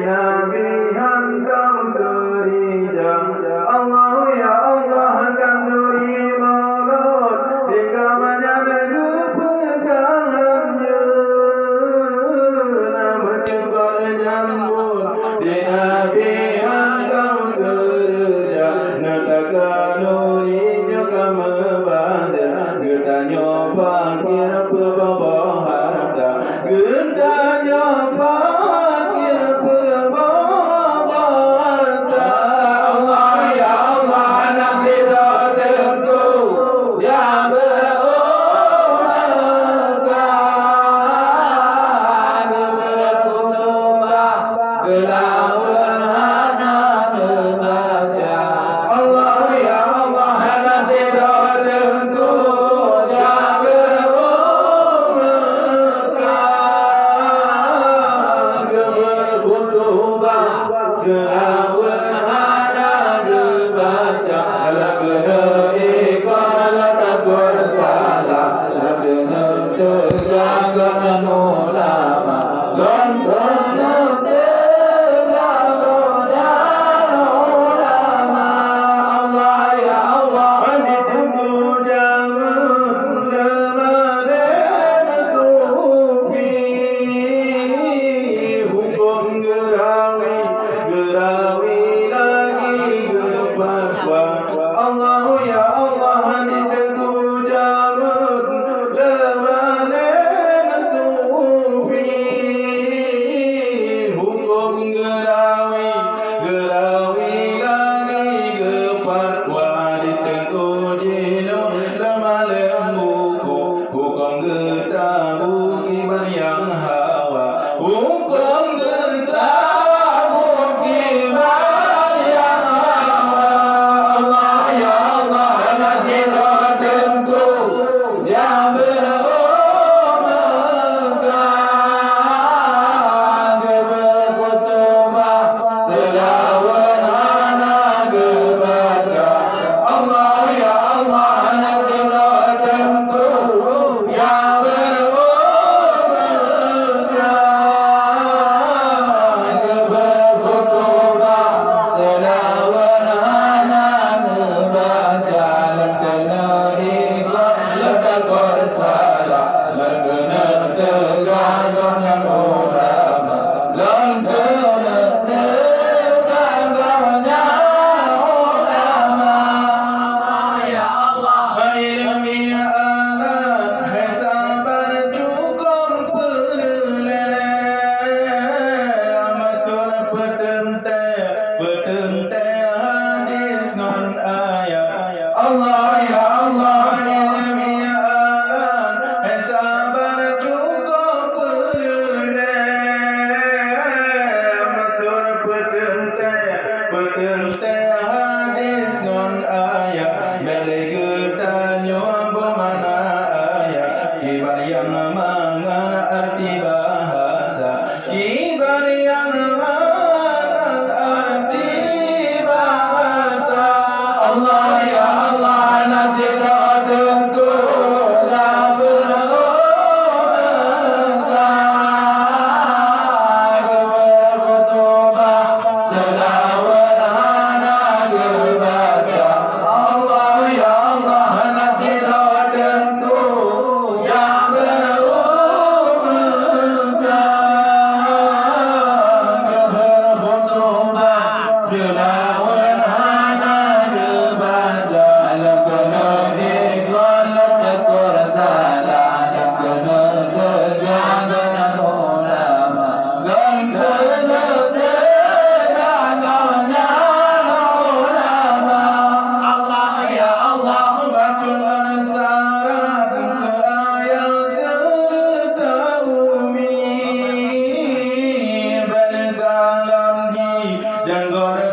Nabi hantam gereja. Allah ya Allah hantam nuri maulud di kamarnya lagu pegangannya. Nama cepat nyambut di Nabi hantam gereja. Nataka nuri nyokama bazir getanya fakir pebawah harta getanya fakir pebawah harta. Allah ya Allah nasib tentu yang berumurkan berkutubah gelawan hana membaca. Allah ya Allah nasib tentu yang berumurkan berkutubah gelawan hana membaca. Lakna iqal takut salah lakna terjaga ulama lakna terjaga ulama. Allah ya Allah ditunggu jangan lemaden sufi hukum gerawi lagi gefatwa. Allah ya Allah ditunggu jangan lemaden sufi hukum gerawi lagi gefatwa. Ditunggu jino lemaden buku hukum getabu kibar yang hawa hukum getabu kibar yang hawa. Allah ya Allah nasib tentu yang berumurkan berkutubah selawan hana gebaca. Allah ya Allah nasib tentu yang berumurkan berkutubah selawan hana gebaca. Lakna ikhlas takut salah lakna tegaknya ulama lakna tegaknya ulama. Ya Allah ilmi alat hai sabar cukup pelilai maksud petente hadis ngon ayat. Allah ya Allah ilmi alat hai sabar cukup pelilai maksud petente hadis ngon ayat. Beli getanya bermana ayat kibar yang mangan arti bahasa kibar yang mangan arti bahasa. Allah ya Allah nasib tentu yang berumurkan berkutubah selawan hana gebaca. Allah ya Allah nasib tentu yang berumurkan berkutubah selawan hana gebaca. Lakna iqal takut salah lakna terjaga ulama lakna terjaga ulama. Allah ya Allah bacaan syarat ke ayat serta umi balik alam hi jangan